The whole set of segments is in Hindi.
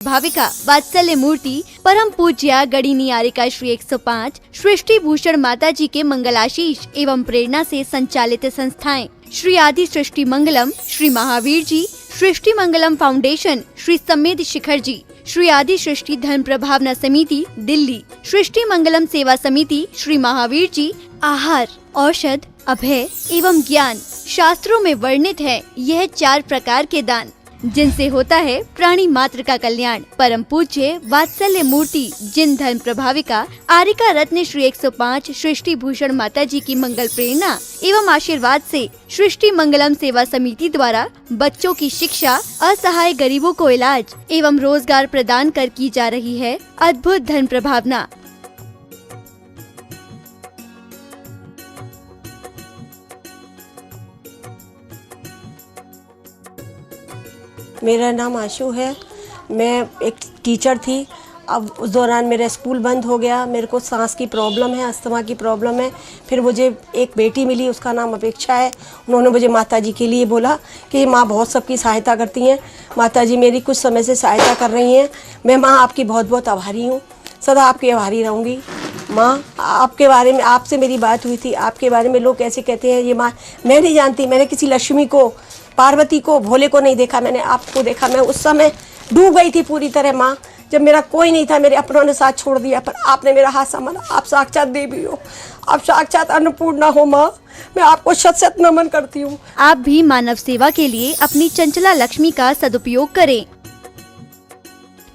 भाविका वात्सल्य मूर्ति परम पूज्य गणिनी आरिका श्री 105 सृष्टि भूषण माता जी के मंगलाशीष एवं प्रेरणा से संचालित संस्थाएं श्री आदि सृष्टि मंगलम, श्री महावीर जी, सृष्टि मंगलम फाउंडेशन, श्री समेत शिखर जी, श्री आदि सृष्टि धर्म प्रभावना समिति दिल्ली, सृष्टि मंगलम सेवा समिति, श्री महावीर जी, आहार, औषध, अभय एवं ज्ञान शास्त्रों में वर्णित है यह 4 प्रकार के दान जिनसे होता है प्राणी मात्र का कल्याण। परम पूज्य वात्सल्य मूर्ति जिन धर्म प्रभाविका आरिका रत्न श्री 105 सृष्टि भूषण माता जी की मंगल प्रेरणा एवं आशीर्वाद से सृष्टि मंगलम सेवा समिति द्वारा बच्चों की शिक्षा, असहाय गरीबों को इलाज एवं रोजगार प्रदान कर की जा रही है अद्भुत धर्म प्रभावना। मेरा नाम आशु है। मैं एक टीचर थी। अब उस दौरान मेरा स्कूल बंद हो गया। मेरे को सांस की प्रॉब्लम है, अस्थमा की प्रॉब्लम है। फिर मुझे एक बेटी मिली, उसका नाम अपेक्षा है। उन्होंने मुझे माता जी के लिए बोला कि माँ बहुत सबकी सहायता करती हैं, माता जी मेरी कुछ समय से सहायता कर रही हैं। मैं माँ आपकी बहुत बहुत आभारी हूँ, सदा आपकी आभारी रहूँगी। माँ आपके बारे में, आपसे मेरी बात हुई थी, आपके बारे में लोग कैसे कहते हैं ये माँ, मैं नहीं जानती। मैंने किसी लक्ष्मी को, पार्वती को, भोले को नहीं देखा, मैंने आपको देखा। मैं उस समय डूब गई थी पूरी तरह माँ, जब मेरा कोई नहीं था, मेरे अपनों ने साथ छोड़ दिया, पर आपने मेरा हाथ संभाला। आप साक्षात देवी हो, आप साक्षात अन्नपूर्णा हो माँ, मैं आपको शत शत नमन करती हूँ। आप भी मानव सेवा के लिए अपनी चंचला लक्ष्मी का सदुपयोग करें।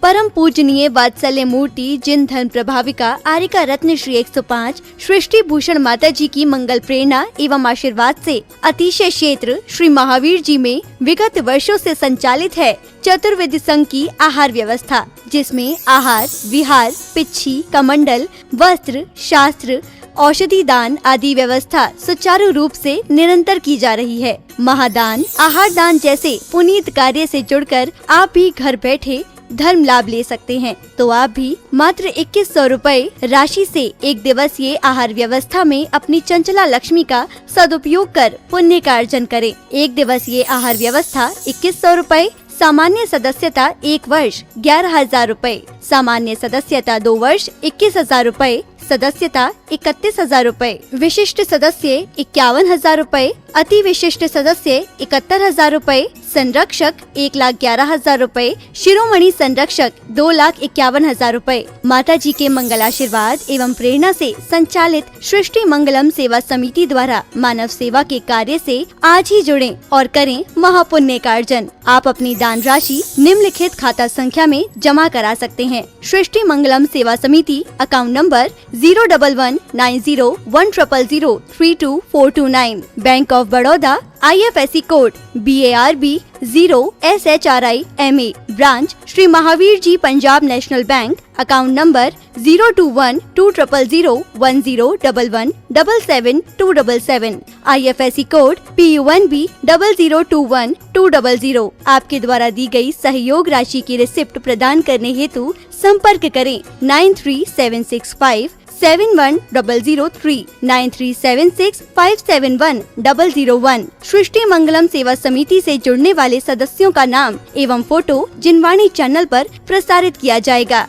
परम पूजनीय वात्सल्य मूर्ति जिन धर्म प्रभाविका आरिका रत्न श्री 105 सृष्टि भूषण माता जी की मंगल प्रेरणा एवं आशीर्वाद से अतिशय क्षेत्र श्री महावीर जी में विगत वर्षों से संचालित है चतुर्वेद संघ की आहार व्यवस्था, जिसमें आहार, विहार, पिच्छी, कमंडल, वस्त्र, शास्त्र, औषधि दान आदि व्यवस्था सुचारू रूप से निरंतर की जा रही है। महादान, आहार दान जैसे पुनीत कार्य से जुड़कर आप भी घर बैठे धर्म लाभ ले सकते हैं। तो आप भी मात्र 2100 रुपए राशि से 1 दिवसीय आहार व्यवस्था में अपनी चंचला लक्ष्मी का सदुपयोग कर पुण्य का अर्जन करें। 1 दिवसीय आहार व्यवस्था 2100 रुपए, सामान्य सदस्यता 1 वर्ष 11,000 रुपए, सामान्य सदस्यता 2 वर्ष 21,000 रुपए, सदस्यता 31,000 रुपए, विशिष्ट सदस्य 51,000 रुपए, अति विशिष्ट सदस्य 71,000 रुपए, संरक्षक 1,11,000 रुपए, शिरोमणि संरक्षक 2,51,000 रुपए। माता जी के मंगल आशीर्वाद एवं प्रेरणा से संचालित सृष्टि मंगलम सेवा समिति द्वारा मानव सेवा के कार्य से आज ही जुड़ें और करें महापुण्य का अर्जन। आप अपनी दान राशि निम्नलिखित खाता संख्या में जमा करा सकते हैं। सृष्टि Mangalam Seva Samiti, account number 01190100032 Bank of Baroda, IFSC code BARB 0SHRIMA, branch Shri Mahavir ji Punjab National Bank, account number 021-200-101177-277, IFSC code PUNB 0021200। आपके द्वारा दी गई सहयोग राशि की रिसिप्ट प्रदान करने हेतु संपर्क करें 9376571003 9376571001। सृष्टि मंगलम सेवा समिति से जुड़ने वाले सदस्यों का नाम एवं फोटो जिनवाणी चैनल पर प्रसारित किया जाएगा।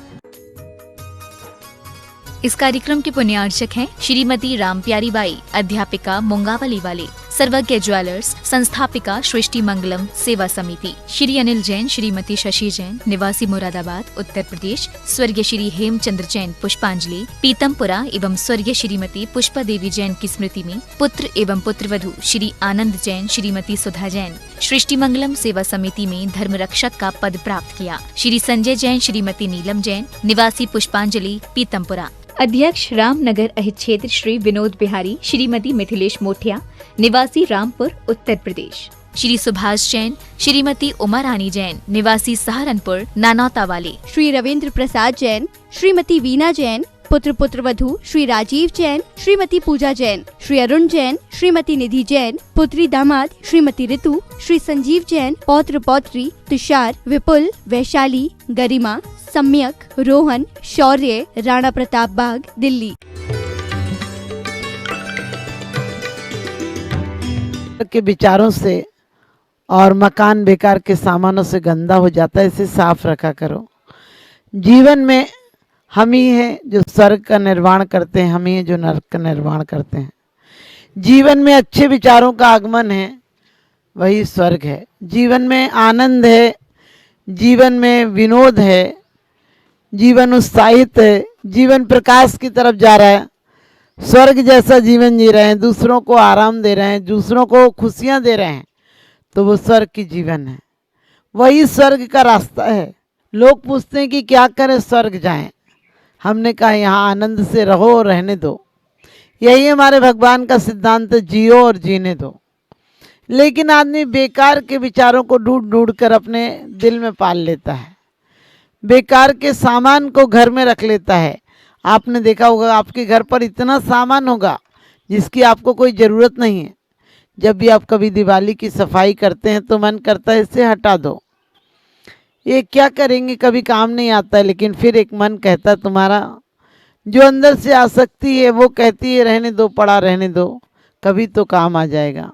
इस कार्यक्रम के पुण्यार्चक हैं श्रीमती रामप्यारी बाई, अध्यापिका मुंगावली वाले, सर्वज्ञ ज्वेलर्स, संस्थापिका सृष्टि मंगलम सेवा समिति, श्री अनिल जैन, श्रीमती शशि जैन, निवासी मुरादाबाद उत्तर प्रदेश, स्वर्गीय श्री हेमचंद्र जैन पुष्पांजलि, पीतमपुरा एवं स्वर्गीय श्रीमती पुष्पा देवी जैन की स्मृति में पुत्र एवं पुत्रवधू श्री आनंद जैन, श्रीमती सुधा जैन सृष्टि मंगलम सेवा समिति में धर्म रक्षक का पद प्राप्त किया। श्री संजय जैन, श्रीमती नीलम जैन, निवासी पुष्पांजलि पीतमपुरा। अध्यक्ष रामनगर अहित क्षेत्र श्री विनोद बिहारी, श्रीमती मिथिलेश मोठिया, निवासी रामपुर उत्तर प्रदेश। श्री सुभाष जैन, श्रीमती उमा रानी जैन, निवासी सहारनपुर नानौता वाले। श्री रविंद्र प्रसाद जैन, श्रीमती वीना जैन, पुत्र पुत्रवधू श्री राजीव जैन, श्रीमती पूजा जैन, श्री अरुण जैन, श्रीमती निधि जैन, पुत्री दामाद श्रीमती ऋतु, श्री संजीव जैन, पौत्र पौत्री तुषार, विपुल, वैशाली, गरिमा, सम्यक, रोहन, शौर्य, राणा प्रताप बाग, दिल्ली। के विचारों से और मकान बेकार के सामानों से गंदा हो जाता है, इसे साफ रखा करो। जीवन में हम ही हैं जो स्वर्ग का निर्माण करते हैं, हम ही हैं जो नरक का निर्माण करते हैं। जीवन में अच्छे विचारों का आगमन है, वही स्वर्ग है। जीवन में आनंद है, जीवन में विनोद है, जीवन उत्साहित है, जीवन प्रकाश की तरफ जा रहा है, स्वर्ग जैसा जीवन जी रहे हैं, दूसरों को आराम दे रहे हैं, दूसरों को खुशियां दे रहे हैं, तो वो स्वर्ग की जीवन है, वही स्वर्ग का रास्ता है। लोग पूछते हैं कि क्या करें स्वर्ग जाएं। हमने कहा यहाँ आनंद से रहो और रहने दो, यही हमारे भगवान का सिद्धांत, जियो और जीने दो। लेकिन आदमी बेकार के विचारों को ढूंढ ढूंढ कर अपने दिल में पाल लेता है, बेकार के सामान को घर में रख लेता है। आपने देखा होगा आपके घर पर इतना सामान होगा जिसकी आपको कोई ज़रूरत नहीं है। जब भी आप कभी दिवाली की सफाई करते हैं तो मन करता है इसे हटा दो, ये क्या करेंगे, कभी काम नहीं आता है। लेकिन फिर एक मन कहता है, तुम्हारा जो अंदर से आसक्ति है वो कहती है रहने दो, पड़ा रहने दो, कभी तो काम आ जाएगा।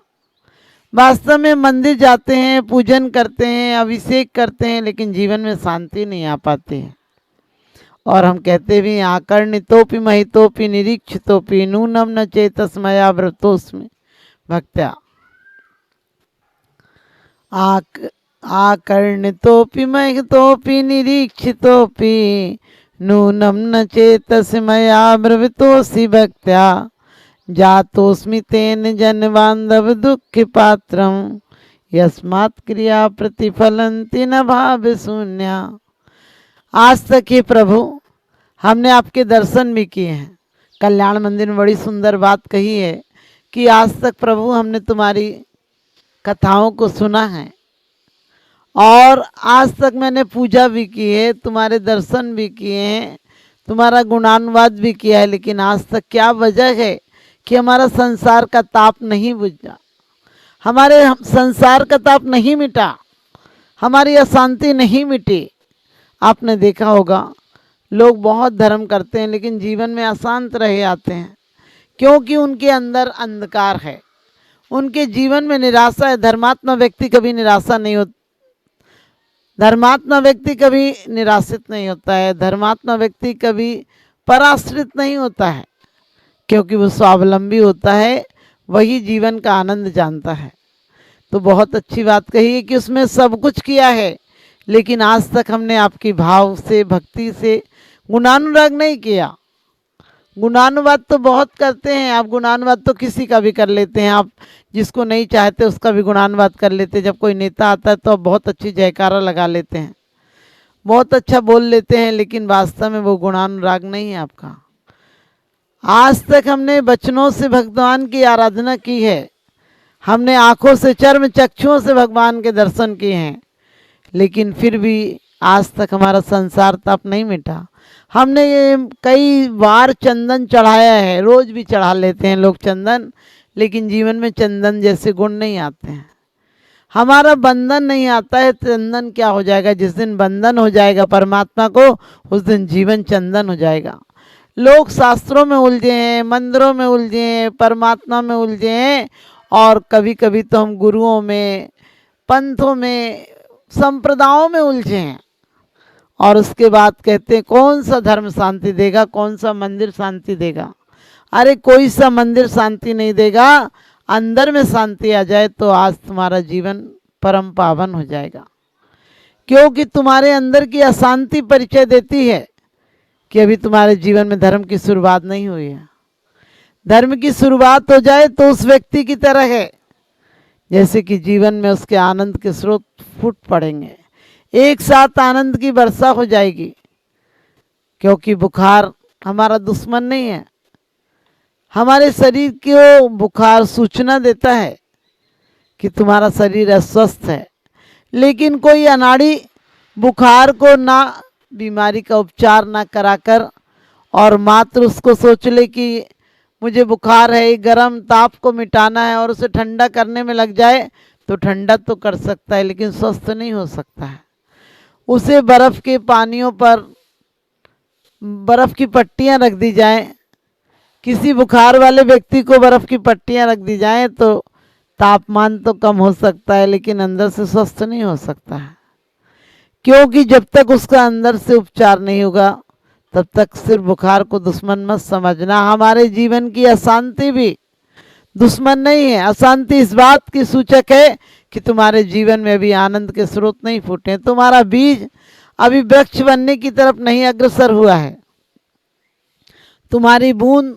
वास्तव में मंदिर जाते हैं, पूजन करते हैं, अभिषेक करते हैं, लेकिन जीवन में शांति नहीं आ पाती है। और हम कहते भी आकर्णितोपि महितोपि निरीक्षितोपि नूनम न चेतस्मया व्रतोस्मि भक्त्या। आकर्णितोपि महितोपि निरीक्षितोपि नूनम न चेतस्मया व्रतोऽसि भक्त्या। जातोस्मि तेन जन बांधव दुख पात्रम यस्मात् क्रिया प्रतिफलंति न भाव शून्या। आज तक ही प्रभु हमने आपके दर्शन भी किए हैं। कल्याण मंदिर में बड़ी सुंदर बात कही है कि आज तक प्रभु हमने तुम्हारी कथाओं को सुना है और आज तक मैंने पूजा भी की है, तुम्हारे दर्शन भी किए हैं, तुम्हारा गुणानुवाद भी किया है, लेकिन आज तक क्या वजह है कि हमारा संसार का ताप नहीं बुझा, हमारे संसार का ताप नहीं मिटा, हमारी अशांति नहीं मिटी। आपने देखा होगा लोग बहुत धर्म करते हैं लेकिन जीवन में अशांत रहे आते हैं, क्योंकि उनके अंदर अंधकार है, उनके जीवन में निराशा है। धर्मात्मा व्यक्ति कभी निराशा नहीं होता, धर्मात्मा व्यक्ति कभी निराशित नहीं होता है, धर्मात्मा व्यक्ति कभी पराश्रित नहीं होता है, क्योंकि वो स्वावलंबी होता है, वही जीवन का आनंद जानता है। तो बहुत अच्छी बात कही है कि उसमें सब कुछ किया है, लेकिन आज तक हमने आपकी भाव से, भक्ति से गुणानुराग नहीं किया। गुणानुवाद तो बहुत करते हैं आप, गुणानुवाद तो किसी का भी कर लेते हैं आप, जिसको नहीं चाहते उसका भी गुणानुवाद कर लेते हैं। जब कोई नेता आता है तो आप बहुत अच्छी जयकारा लगा लेते हैं, बहुत अच्छा बोल लेते हैं, लेकिन वास्तव में वो गुणानुराग नहीं है आपका। आज तक हमने वचनों से भगवान की आराधना की है, हमने आँखों से, चर्म चक्षुओं से भगवान के दर्शन किए हैं, लेकिन फिर भी आज तक हमारा संसार ताप नहीं मिटा। हमने ये कई बार चंदन चढ़ाया है, रोज भी चढ़ा लेते हैं लोग चंदन, लेकिन जीवन में चंदन जैसे गुण नहीं आते हैं। हमारा बंधन नहीं आता है, चंदन क्या हो जाएगा? जिस दिन बंधन हो जाएगा परमात्मा को, उस दिन जीवन चंदन हो जाएगा। लोग शास्त्रों में उलझे हैं, मंदिरों में उलझे हैं, परमात्मा में उलझे हैं, और कभी कभी तो हम गुरुओं में, पंथों में, संप्रदायों में उलझे हैं। और उसके बाद कहते हैं कौन सा धर्म शांति देगा, कौन सा मंदिर शांति देगा? अरे कोई सा मंदिर शांति नहीं देगा, अंदर में शांति आ जाए तो आज तुम्हारा जीवन परम पावन हो जाएगा। क्योंकि तुम्हारे अंदर की अशांति परिचय देती है कि अभी तुम्हारे जीवन में धर्म की शुरुआत नहीं हुई है। धर्म की शुरुआत हो जाए तो उस व्यक्ति की तरह है जैसे कि जीवन में उसके आनंद के स्रोत फूट पड़ेंगे, एक साथ आनंद की वर्षा हो जाएगी। क्योंकि बुखार हमारा दुश्मन नहीं है, हमारे शरीर को बुखार सूचना देता है कि तुम्हारा शरीर अस्वस्थ है। लेकिन कोई अनाड़ी बुखार को ना बीमारी का उपचार ना कराकर और मात्र उसको सोच ले कि मुझे बुखार है, गर्म ताप को मिटाना है, और उसे ठंडा करने में लग जाए तो ठंडा तो कर सकता है लेकिन स्वस्थ नहीं हो सकता है। उसे बर्फ़ के पानियों पर बर्फ़ की पट्टियां रख दी जाएं, किसी बुखार वाले व्यक्ति को बर्फ़ की पट्टियां रख दी जाएं तो तापमान तो कम हो सकता है लेकिन अंदर से स्वस्थ नहीं हो सकता है। क्योंकि जब तक उसका अंदर से उपचार नहीं होगा तब तक सिर्फ बुखार को दुश्मन मत समझना। हमारे जीवन की अशांति भी दुश्मन नहीं है। अशांति इस बात की सूचक है कि तुम्हारे जीवन में अभी आनंद के स्रोत नहीं फूटे, तुम्हारा बीज अभी वृक्ष बनने की तरफ नहीं अग्रसर हुआ है। तुम्हारी बूंद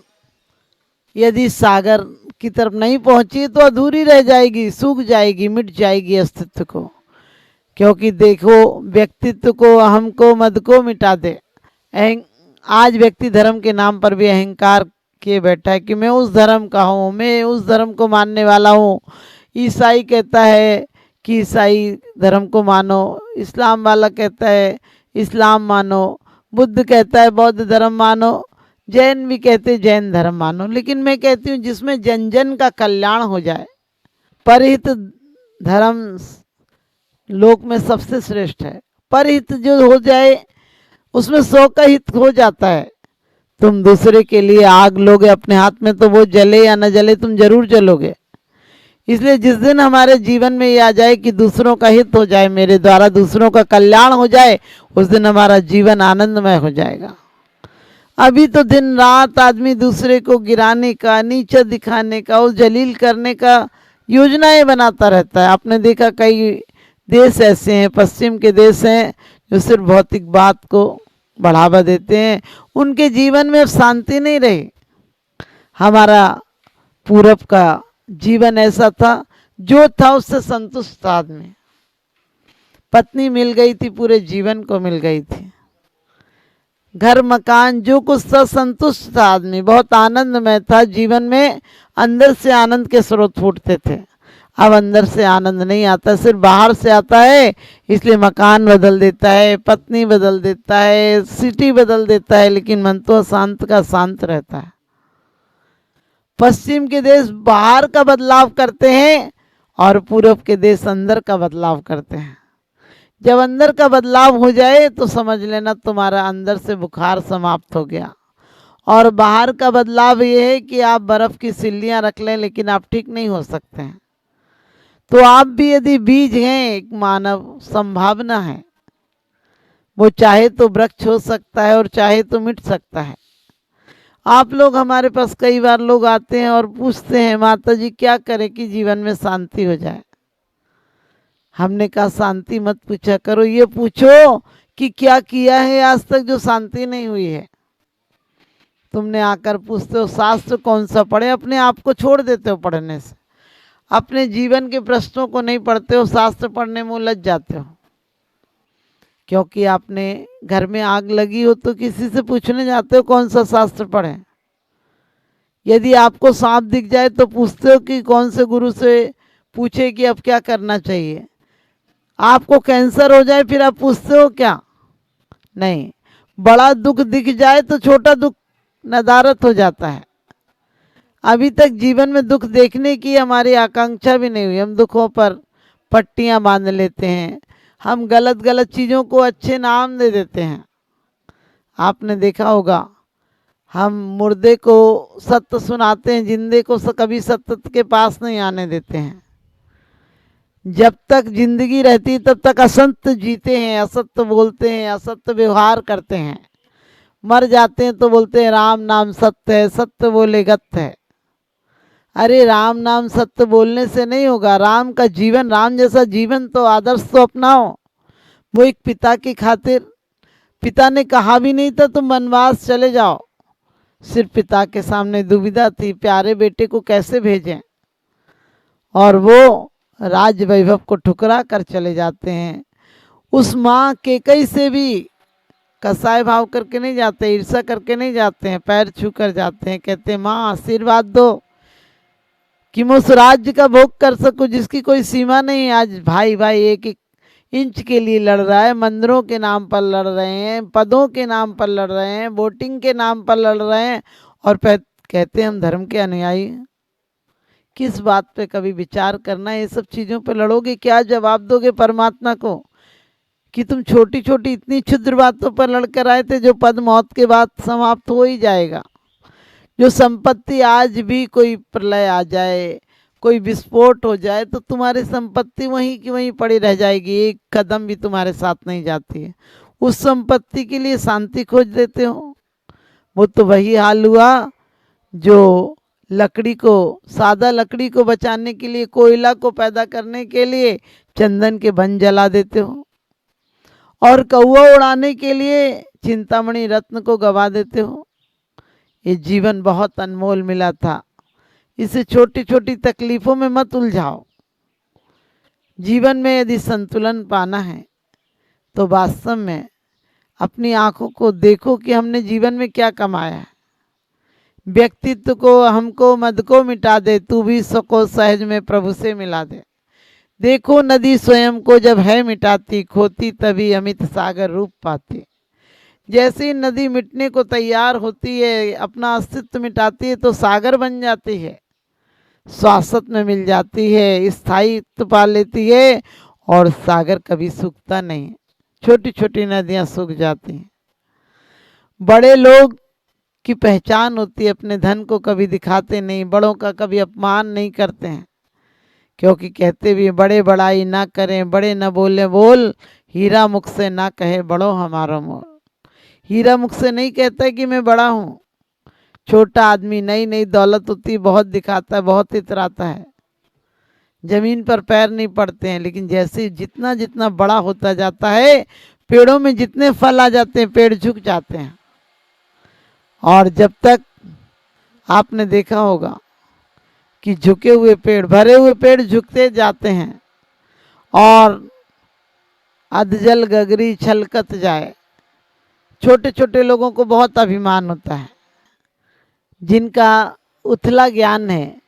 यदि सागर की तरफ नहीं पहुंची तो अधूरी रह जाएगी, सूख जाएगी, मिट जाएगी अस्तित्व को। क्योंकि देखो, व्यक्तित्व को, अहम को, मद को मिटा दे। आज व्यक्ति धर्म के नाम पर भी अहंकार किए बैठा है कि मैं उस धर्म का हूँ, मैं उस धर्म को मानने वाला हूँ। ईसाई कहता है कि ईसाई धर्म को मानो, इस्लाम वाला कहता है इस्लाम मानो, बुद्ध कहता है बौद्ध धर्म मानो, जैन भी कहते हैं जैन धर्म मानो। लेकिन मैं कहती हूँ जिसमें जन जन का कल्याण हो जाए, परहित धर्म लोक में सबसे श्रेष्ठ है। परहित जो हो जाए उसमें 100 का हित हो जाता है। तुम दूसरे के लिए आग लोगे अपने हाथ में तो वो जले या न जले तुम जरूर जलोगे। इसलिए जिस दिन हमारे जीवन में ये आ जाए कि दूसरों का हित हो जाए, मेरे द्वारा दूसरों का कल्याण हो जाए, उस दिन हमारा जीवन आनंदमय हो जाएगा। अभी तो दिन रात आदमी दूसरे को गिराने का, नीचा दिखाने का, उस जलील करने का योजनाएं बनाता रहता है। आपने देखा कई देश ऐसे हैं, पश्चिम के देश हैं, जो सिर्फ भौतिक बात को बढ़ावा देते हैं। उनके जीवन में अब शांति नहीं रही। हमारा पूरब का जीवन ऐसा था, जो था उससे संतुष्ट था आदमी। पत्नी मिल गई थी, पूरे जीवन को मिल गई थी। घर मकान जो कुछ था, संतुष्ट था आदमी, बहुत आनंदमय था जीवन में। अंदर से आनंद के स्रोत फूटते थे। अब अंदर से आनंद नहीं आता, सिर्फ बाहर से आता है। इसलिए मकान बदल देता है, पत्नी बदल देता है, सिटी बदल देता है, लेकिन मन तो अशांत का शांत रहता है। पश्चिम के देश बाहर का बदलाव करते हैं और पूरब के देश अंदर का बदलाव करते हैं। जब अंदर का बदलाव हो जाए तो समझ लेना तुम्हारा अंदर से बुखार समाप्त हो गया। और बाहर का बदलाव ये है कि आप बर्फ की सिल्लियां रख लें, लेकिन आप ठीक नहीं हो सकते हैं। तो आप भी यदि बीज हैं, एक मानव संभावना है, वो चाहे तो वृक्ष हो सकता है और चाहे तो मिट सकता है। आप लोग, हमारे पास कई बार लोग आते हैं और पूछते हैं माता जी क्या करें कि जीवन में शांति हो जाए। हमने कहा शांति मत पूछा करो, ये पूछो कि क्या किया है आज तक जो शांति नहीं हुई है। तुमने आकर पूछते हो शास्त्र कौन सा पढ़े, अपने आप को छोड़ देते हो पढ़ने से, अपने जीवन के प्रश्नों को नहीं पढ़ते हो, शास्त्र पढ़ने में उलझ जाते हो। क्योंकि आपने घर में आग लगी हो तो किसी से पूछने जाते हो कौन सा शास्त्र पढ़े। यदि आपको सांप दिख जाए तो पूछते हो कि कौन से गुरु से पूछे कि अब क्या करना चाहिए। आपको कैंसर हो जाए फिर आप पूछते हो क्या? नहीं। बड़ा दुख दिख जाए तो छोटा दुख नदारत हो जाता है। अभी तक जीवन में दुख देखने की हमारी आकांक्षा भी नहीं हुई। हम दुखों पर पट्टियां बांध लेते हैं, हम गलत गलत चीज़ों को अच्छे नाम दे देते हैं। आपने देखा होगा, हम मुर्दे को सत्य सुनाते हैं, जिंदे को कभी सत्य के पास नहीं आने देते हैं। जब तक जिंदगी रहती तब तक असत्य जीते हैं, असत्य बोलते हैं, असत्य व्यवहार करते हैं। मर जाते हैं तो बोलते हैं राम नाम सत्य है, सत्य बोले गत्य है। अरे राम नाम सत्य बोलने से नहीं होगा। राम का जीवन, राम जैसा जीवन तो आदर्श तो अपनाओ। वो एक पिता की खातिर, पिता ने कहा भी नहीं था तुम वनवास चले जाओ, सिर्फ पिता के सामने दुविधा थी प्यारे बेटे को कैसे भेजें, और वो राज वैभव को ठुकरा कर चले जाते हैं। उस माँ केकई से भी कसाय भाव करके नहीं जाते, ईर्षा करके नहीं जाते हैं, पैर छू कर जाते हैं। कहते हैं माँ आशीर्वाद दो कि मैं उस राज्य का भोग कर सकूं जिसकी कोई सीमा नहीं है। आज भाई भाई एक एक इंच के लिए लड़ रहा है, मंदिरों के नाम पर लड़ रहे हैं, पदों के नाम पर लड़ रहे हैं, वोटिंग के नाम पर लड़ रहे हैं, और कहते हैं हम धर्म के अनुयायी हैं। किस बात पे कभी विचार करना, ये सब चीज़ों पे लड़ोगे, क्या जवाब दोगे परमात्मा को कि तुम छोटी छोटी इतनी क्षुद्र बातों पर लड़कर आए थे जो पद मौत के बाद समाप्त हो ही जाएगा। जो संपत्ति आज भी कोई प्रलय आ जाए, कोई विस्फोट हो जाए तो तुम्हारी संपत्ति वहीं की वहीं पड़ी रह जाएगी, एक कदम भी तुम्हारे साथ नहीं जाती है। उस संपत्ति के लिए शांति खोज देते हो। वो तो वही हाल हुआ जो लकड़ी को, सादा लकड़ी को बचाने के लिए, कोयला को पैदा करने के लिए चंदन के वन जला देते हो, और कौवा उड़ाने के लिए चिंतामणि रत्न को गवा देते हो। ये जीवन बहुत अनमोल मिला था, इसे छोटी छोटी तकलीफों में मत उलझाओ। जीवन में यदि संतुलन पाना है तो वास्तव में अपनी आंखों को देखो कि हमने जीवन में क्या कमाया है। व्यक्तित्व को, हमको, मद को मिटा दे, तू भी सको सहज में प्रभु से मिला दे। देखो नदी स्वयं को जब है मिटाती, खोती तभी अमित सागर रूप पाती। जैसे ही नदी मिटने को तैयार होती है, अपना अस्तित्व मिटाती है, तो सागर बन जाती है, शाश्वत में मिल जाती है, स्थायित्व पा लेती है, और सागर कभी सूखता नहीं। छोटी छोटी नदियां सूख जाती हैं। बड़े लोग की पहचान होती है, अपने धन को कभी दिखाते नहीं, बड़ों का कभी अपमान नहीं करते हैं, क्योंकि कहते भी बड़े बड़ाई ना करें, बड़े न बोले बोल, हीरा मुख से ना कहे बड़ो हमारा मोल। हीरा मुख से नहीं कहता है कि मैं बड़ा हूँ। छोटा आदमी नई नई दौलत होती बहुत दिखाता है, बहुत इतराता है, जमीन पर पैर नहीं पड़ते हैं। लेकिन जैसे जितना जितना बड़ा होता जाता है, पेड़ों में जितने फल आ जाते हैं, पेड़ झुक जाते हैं। और जब तक आपने देखा होगा कि झुके हुए पेड़, भरे हुए पेड़ झुकते जाते हैं, और अधजल गगरी छलकत जाए। छोटे छोटे लोगों को बहुत अभिमान होता है, जिनका उथला ज्ञान है।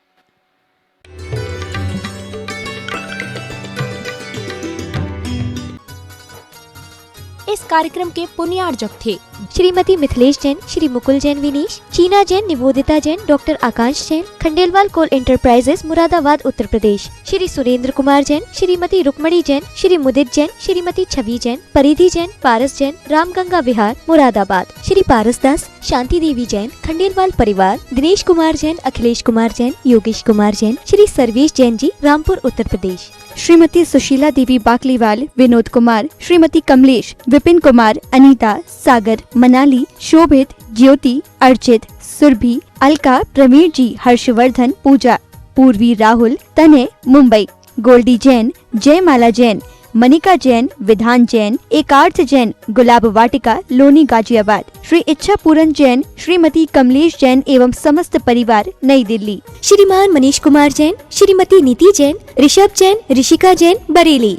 इस कार्यक्रम के पुण्यार्जक थे श्रीमती मिथिलेश जैन, श्री मुकुल जैन विनीश, चीना जैन, निवोदिता जैन, डॉक्टर आकांश जैन, खंडेलवाल कोल एंटरप्राइजेस मुरादाबाद उत्तर प्रदेश, श्री सुरेंद्र कुमार जैन, श्रीमती रुक्मणी जैन, श्री मुदित जैन, श्रीमती छवि जैन, परिधि जैन, पारस जैन, रामगंगा विहार मुरादाबाद, श्री पारस दास, शांति देवी जैन, खंडेलवाल परिवार, दिनेश कुमार जैन, अखिलेश कुमार जैन, योगेश कुमार जैन, श्री सर्वेश जैन जी, रामपुर उत्तर प्रदेश, श्रीमती सुशीला देवी बाकलीवाल, विनोद कुमार, श्रीमती कमलेश, विपिन कुमार, अनीता, सागर, मनाली, शोभित, ज्योति, अर्चित, सुरभि, अलका, प्रवीण जी, हर्षवर्धन, पूजा, पूर्वी, राहुल, तने, मुंबई, गोल्डी जैन, जयमाला जैन, मनिका जैन, विधान जैन, एकार्थ जैन, गुलाब वाटिका, लोनी, गाजियाबाद, श्री इच्छा पूरन जैन, श्रीमती कमलेश जैन एवं समस्त परिवार, नई दिल्ली, श्रीमान मनीष कुमार जैन, श्रीमती नीति जैन, ऋषभ जैन, ऋषिका जैन, बरेली,